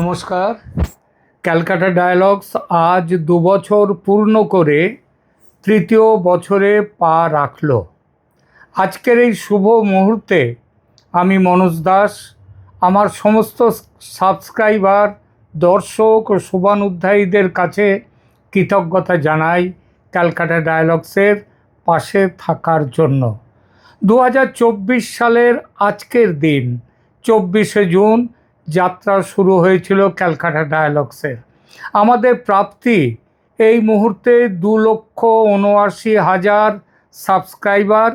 নমস্কার। ক্যালকাটা ডায়ালগস আজ ২ বছর পূর্ণ করে তৃতীয় বছরে পা রাখল। আজকের এই শুভ মুহূর্তে আমি মনোজ দাস আমার সমস্ত সাবস্ক্রাইবার, দর্শক ও শুভানুধ্যায়ীদের কাছে কৃতজ্ঞতা জানাই ক্যালকাটা ডায়ালগসের পাশে থাকার জন্য। ২০২৪ সালের আজকের দিন ২৪শে জুন যাত্রা শুরু হয়েছিল ক্যালকাটা ডায়ালগসের। আমাদের প্রাপ্তি এই মুহূর্তে ২,৭৯,০০০ সাবস্ক্রাইবার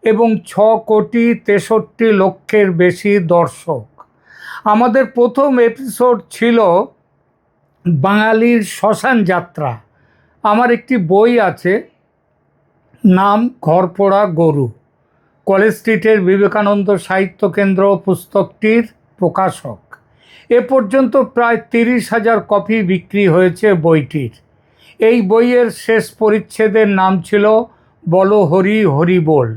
এবং ৬,৬৩,০০,০০০ বেশি দর্শক। আমাদের প্রথম এপিসোড ছিল বাঙালির শ্মশান যাত্রা। আমার একটি বই আছে, নাম ঘরপোড়া গরু। কলেজ স্ট্রিটের বিবেকানন্দ সাহিত্য কেন্দ্র পুস্তকটির প্রকাশক। এ পর্যন্ত প্রায় ৩০,০০০ কপি বিক্রি হয়েছে বইটির। এই বইয়ের শেষ পরিচ্ছেদের নাম ছিল বলো হরি হরি বল।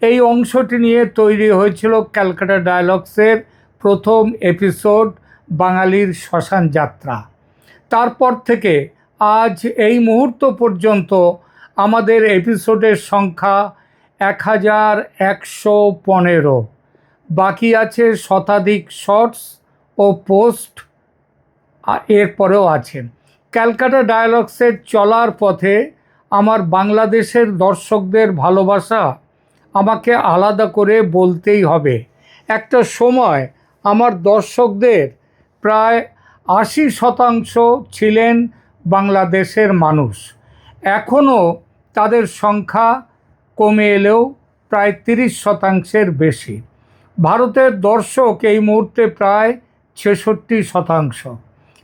এই অংশটি নিয়ে তৈরি হয়েছিল ক্যালকাটা ডায়ালগসের প্রথম এপিসোড বাঙালির শ্মশান যাত্রা। তারপর থেকে আজ এই মুহূর্ত পর্যন্ত আমাদের এপিসোডের সংখ্যা ১,১১৫। বাকি আছে শতাধিক শর্টস ও পোস্ট, এরপরেও আছে। ক্যালকাটা ডায়ালগসের চলার পথে আমার বাংলাদেশের দর্শকদের ভালোবাসা আমাকে আলাদা করে বলতেই হবে। একটা সময় আমার দর্শকদের প্রায় ৮০% ছিলেন বাংলাদেশের মানুষ। এখনও তাদের সংখ্যা কমে এলেও প্রায় ৩০%-এর বেশি। ভারতের দর্শক এই মুহূর্তে প্রায় ৬৬%।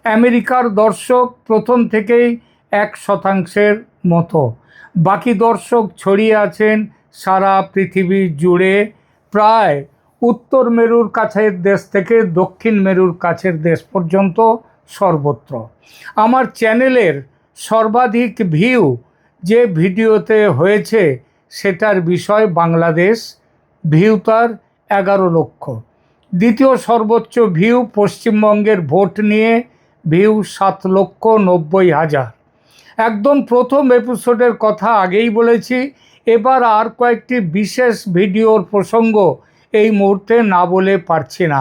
আমেরিকার দর্শক প্রথম থেকেই ১%-এর মতো। বাকি দর্শক ছড়িয়ে আছেন সারা পৃথিবী জুড়ে, প্রায় উত্তর মেরুর কাছের দেশ থেকে দক্ষিণ মেরুর কাছের দেশ পর্যন্ত সর্বত্র। আমার চ্যানেলের সর্বাধিক ভিউ যে ভিডিওতে হয়েছে সেটার বিষয় বাংলাদেশ, ভিউ তার ১১ লক্ষ। দ্বিতীয় সর্বোচ্চ ভিউ পশ্চিমবঙ্গের ভোট নিয়ে, ভিউ ৭,৯০,০০০। একদম প্রথম এপিসোডের কথা আগেই বলেছি, এবার আর কয়েকটি বিশেষ ভিডিওর প্রসঙ্গ এই মুহূর্তে না বলে পারছি না।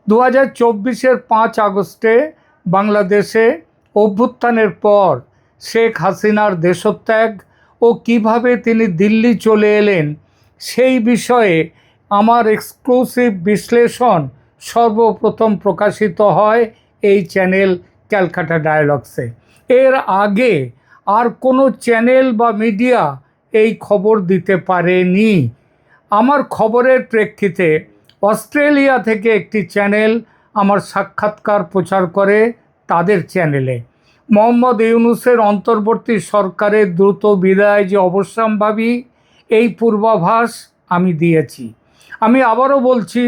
২০২৪-এর ৫ আগস্টে বাংলাদেশে অভ্যুত্থানের পর শেখ হাসিনার দেশত্যাগ ও কিভাবে তিনি দিল্লি চলে এলেন সেই বিষয়ে আমার এক্সক্লুসিভ বিশ্লেষণ সর্বপ্রথম প্রকাশিত হয় এই চ্যানেল ক্যালকাটা ডায়ালগসে। এর আগে আর কোনো চ্যানেল বা মিডিয়া এই খবর দিতে পারেনি। আমার খবরের প্রেক্ষিতে অস্ট্রেলিয়া থেকে একটি চ্যানেল আমার সাক্ষাৎকার প্রচার করে তাদের চ্যানেলে। মোহাম্মদ ইউনূসের অন্তর্বর্তী সরকারের দ্রুত বিদায় যে অবশ্যম্ভাবী, এই পূর্বাভাস আমি দিয়েছি। আমি আবারও বলছি,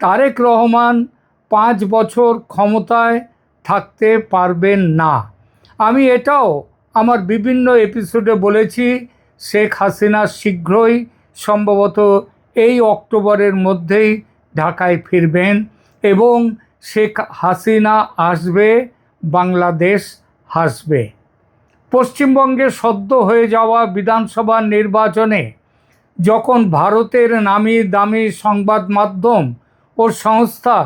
তারেক রহমান ৫ বছর ক্ষমতায় থাকতে পারবেন না। আমি এটাও আমার বিভিন্ন এপিসোডে বলেছি, শেখ হাসিনা শীঘ্রই, সম্ভবত এই অক্টোবরের মধ্যেই ঢাকায় ফিরবেন এবং শেখ হাসিনা আসবে, বাংলাদেশ হাসবে। পশ্চিমবঙ্গে সদ্য হয়ে যাওয়া বিধানসভা নির্বাচনে যখন ভারতের নামি দামি সংবাদ মাধ্যম ও সংস্থা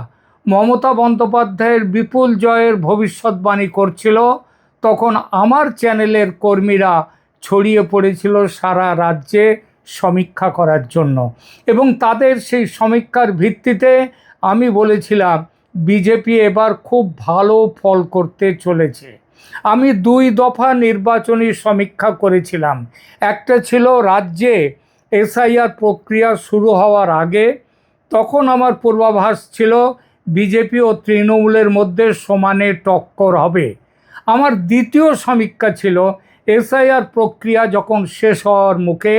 মমতা বন্দ্যোপাধ্যায়ের বিপুল জয়ের ভবিষ্যৎবাণী করছিল, তখন আমার চ্যানেলের কর্মীরা ছড়িয়ে পড়েছিল সারা রাজ্যে সমীক্ষা করার জন্য এবং তাদের সেই সমীক্ষার ভিত্তিতে আমি বলেছিলাম বিজেপি এবার খুব ভালো ফল করতে চলেছে। আমি ২ দফা নির্বাচনী সমীক্ষা করেছিলাম। একটা ছিল রাজ্যে এসআইআর প্রক্রিয়া শুরু হওয়ার আগে, তখন আমার পূর্বাভাস ছিল বিজেপি ও তৃণমূলের মধ্যে সমানে টক্কর হবে। আমার দ্বিতীয় সমীক্ষা ছিল এসআইআর প্রক্রিয়া যখন শেষ হওয়ার মুখে,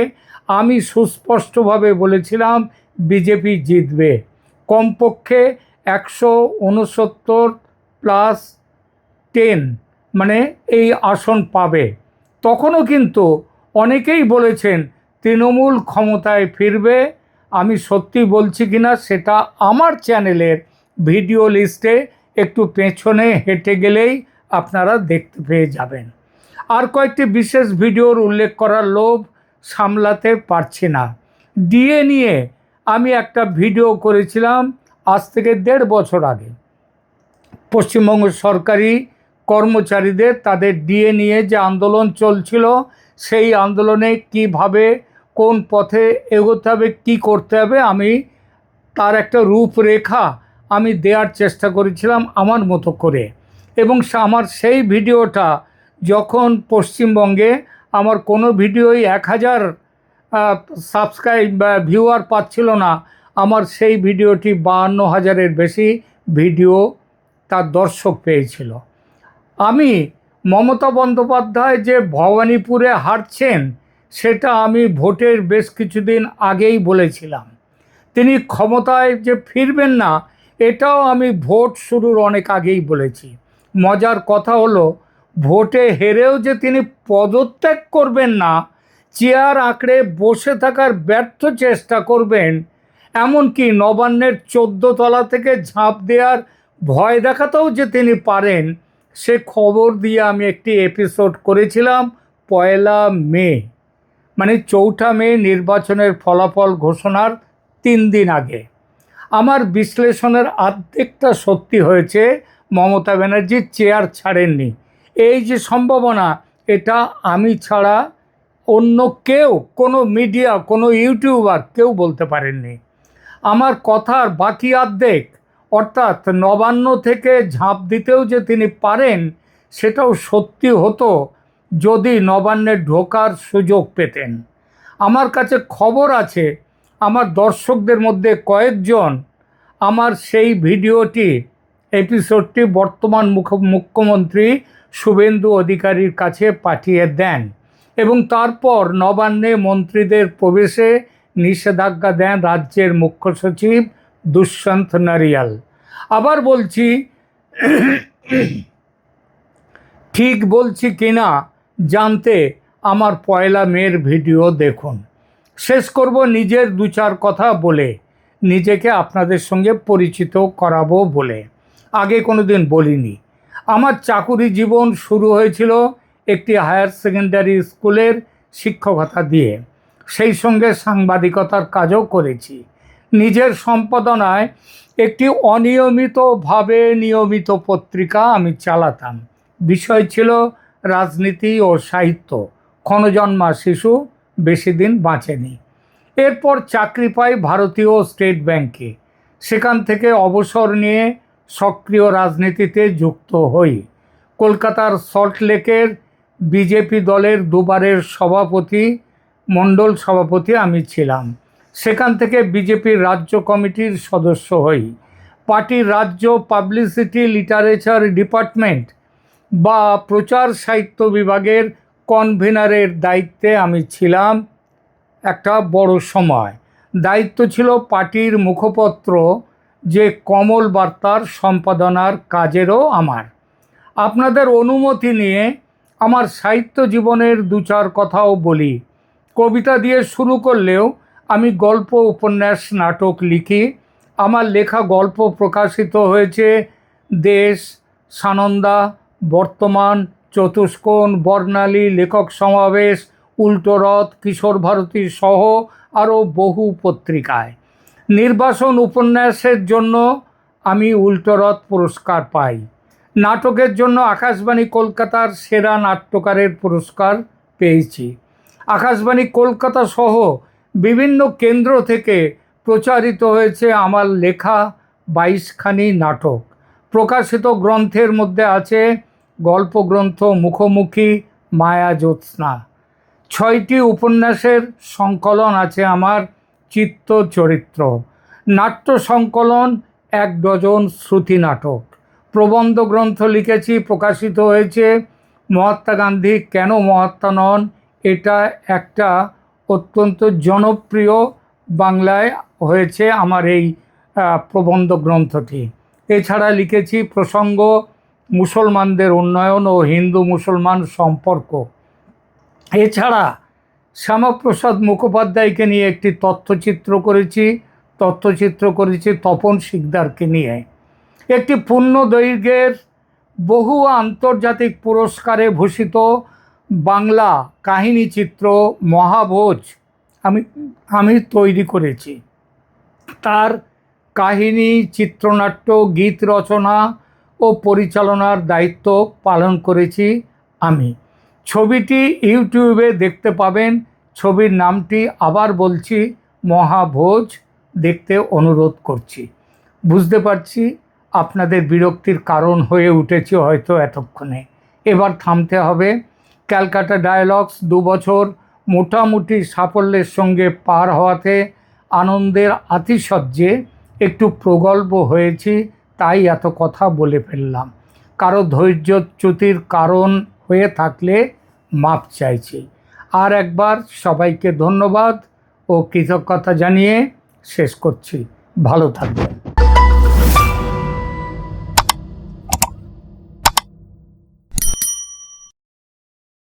আমি সুস্পষ্টভাবে বলেছিলাম বিজেপি জিতবে, কমপক্ষে ১৬৯+১০ মানে এই আসন পাবে। তখনও কিন্তু অনেকেই বলেছেন তৃণমূল ক্ষমতায় ফিরবে। আমি সত্যি বলছি কিনা সেটা আমার চ্যানেলের ভিডিও লিস্টে একটু পেছনে হেঁটে গেলেই আপনারা দেখতে পেয়ে যাবেন। আর কয়েকটি বিশেষ ভিডিওর উল্লেখ করার লোভ সামলাতে পারছি না। ডিএ নিয়ে আমি একটা ভিডিও করেছিলাম আজ থেকে 1.5 বছর আগে। পশ্চিমবঙ্গ সরকারি কর্মচারীদের তাদের ডিএ নিয়ে যে আন্দোলন চলছিল, সেই আন্দোলনে কিভাবে কোন পথে এগোতে হবে, কী করতে হবে, আমি তার একটা রূপরেখা আমি দেওয়ার চেষ্টা করেছিলাম আমার মতো করে। এবং আমার সেই ভিডিওটা যখন পশ্চিমবঙ্গে আমার কোনো ভিডিওই 1000 সাবস্ক্রাইব বা ভিউয়ার পাচ্ছিল না, আমার সেই ভিডিওটি 52,000-এর বেশি ভিডিও তার দর্শক পেয়েছিল। আমি মমতা বন্দ্যোপাধ্যায় যে ভবানীপুরে হারছেন, সেটা আমি ভোটের বেশ কিছুদিন আগেই বলেছিলাম। তিনি ক্ষমতায় যে ফিরবেন না, এটাও আমি ভোট শুরুর অনেক আগেই বলেছি। মজার কথা হলো, ভোটে হেরেও যে তিনি পদত্যাগ করবেন না, চেয়ার আঁকড়ে বসে থাকার ব্যর্থ চেষ্টা করবেন, এমনকি নবান্নের 14 তলা থেকে ঝাঁপ দেওয়ার ভয় দেখাতেও যে তিনি পারেন, সে খবর দিয়ে আমি একটি এপিসোড করেছিলাম 1 মে, মানে 4 মে নির্বাচনের ফলাফল ঘোষণার 3 দিন আগে। আমার বিশ্লেষণের অর্ধেকটা সত্যি হয়েছে। মমতা ব্যানার্জি চেয়ার ছাড়েননি। এই যে সম্ভাবনা, এটা আমি ছাড়া অন্য কেউ, কোনো মিডিয়া, কোনো ইউটিউবার কেউ বলতে পারেননি। আমার কথার বাকি অর্ধেক, অর্থাৎ নবান্ন থেকে ঝাঁপ দিতেও যে তিনি পারেন, সেটাও সত্যি হতো যদি নবান্নে ঢোকার সুযোগ পেতেন। আমার কাছে খবর আছে, আমার দর্শকদের মধ্যে কয়েকজন আমার সেই ভিডিওটি, এপিসোডটি বর্তমান মুখ্যমন্ত্রী শুভেন্দু অধিকারীর কাছে পাঠিয়ে দেন এবং তারপর নবান্নে মন্ত্রীদের প্রবেশে নিষেধাজ্ঞা দেন রাজ্যের মুখ্য সচিব দুষ্যন্ত নারিয়াল। আবার বলছি, ঠিক বলছি কিনা জানতে আমার 1 মের ভিডিও দেখুন। শেষ করব নিজের 2-4 কথা বলে, নিজেকে আপনাদের সঙ্গে পরিচিত করাবো বলে। আগে কোনো দিন বলিনি। আমার চাকুরি জীবন শুরু হয়েছিল একটি হায়ার সেকেন্ডারি স্কুলের শিক্ষকতা দিয়ে। সেই সঙ্গে সাংবাদিকতার কাজও করেছি। নিজের সম্পাদনায় একটি অনিয়মিতভাবে নিয়মিত পত্রিকা আমি চালাতাম। বিষয় ছিল রাজনীতি ও সাহিত্য। ক্ষণজন্মা শিশু বেশি দিন বাঁচেনি। এরপর চাকরি পাই ভারতীয় স্টেট ব্যাংকে। সেখান থেকে অবসর নিয়ে সক্রিয় রাজনীতিতে যুক্ত হই। কলকাতার সল্টলেকের বিজেপি দলের 2বারের সভাপতি, মণ্ডল সভাপতি আমি ছিলাম। সেখান থেকে বিজেপির রাজ্য কমিটির সদস্য হই। পার্টির রাজ্য পাবলিসিটি লিটারেচার ডিপার্টমেন্ট বা প্রচার সাহিত্য বিভাগের কনভেনারের দায়িত্বে আমি ছিলাম একটা বড় সময়। দায়িত্ব ছিল পার্টির মুখপত্র যে কমল বার্তার সম্পাদনার কাজেরও আমার। আপনাদের অনুমতি নিয়ে আমার সাহিত্য জীবনের 2-4 কথাও বলি। কবিতা দিয়ে শুরু করলেও আমি গল্প, উপন্যাস, নাটক লিখি। আমার লেখা গল্প প্রকাশিত হয়েছে দেশ, সানন্দা, বর্তমান, চতুষ্কোণ, বর্ণালী, লেখক সমাবেশ, উল্টোরথ, কিশোর ভারতী সহ আরও বহু পত্রিকায়। নির্বাসন উপন্যাসের জন্য আমি উল্টোরথ পুরস্কার পাই। নাটকের জন্য আকাশবাণী কলকাতার সেরা নাট্যকারের পুরস্কার পেয়েছি। আকাশবাণী কলকাতা সহ বিভিন্ন কেন্দ্র থেকে প্রচারিত হয়েছে আমার লেখা 22খানি নাটক। প্রকাশিত গ্রন্থের মধ্যে আছে গল্পগ্রন্থ মুখোমুখি, মায়া জ্যোৎস্না। 6টি উপন্যাসের সংকলন আছে আমার, চিত্ত চরিত্র। নাট্য সংকলন 1 ডজন শ্রুতি নাটক। প্রবন্ধ গ্রন্থ লিখেছি, প্রকাশিত হয়েছে মহাত্মা গান্ধী কেন মহাত্মা নন, এটা একটা অত্যন্ত জনপ্রিয়, বাংলায় হয়েছে আমার এই প্রবন্ধ গ্রন্থটি। এছাড়া লিখেছি প্রসঙ্গ মুসলমানদের উন্নয়ন ও হিন্দু মুসলমান সম্পর্ক। এছাড়া শ্যামাপ্রসাদ মুখোপাধ্যায়কে নিয়ে একটি তথ্যচিত্র করেছি তপন শিকদারকে নিয়ে। একটি পূর্ণ দৈর্ঘ্যের বহু আন্তর্জাতিক পুরস্কারে ভূষিত বাংলা কাহিনী চিত্র মহাভোজ আমি তৈরি করেছি। তার কাহিনী, চিত্রনাট্য, গীত রচনা ও পরিচালনার দায়িত্ব পালন করেছি আমি। ছবিটি ইউটিউবে দেখতে পাবেন। ছবির নামটি আবার বলছি, মহাভোজ। দেখতে অনুরোধ করছি। বুঝতে পারছি আপনাদের বিরক্তির কারণ হয়ে উঠেছে হয়তো এতক্ষণে। এবার থামতে হবে। ক্যালকাটা ডায়ালগস 2 বছর মোটামুটি সাফল্যের সঙ্গে পার হওয়াতে আনন্দের আতিশয্যে একটু প্রগল্ভ হয়েছি, তাই এত কথা বলে ফেললাম। কারো ধৈর্যচ্যুতির কারণ হয়ে থাকলে মাপ চাইছি। আর একবার সবাইকে ধন্যবাদ ও কৃতজ্ঞতা জানিয়ে শেষ করছি। ভালো থাকবেন।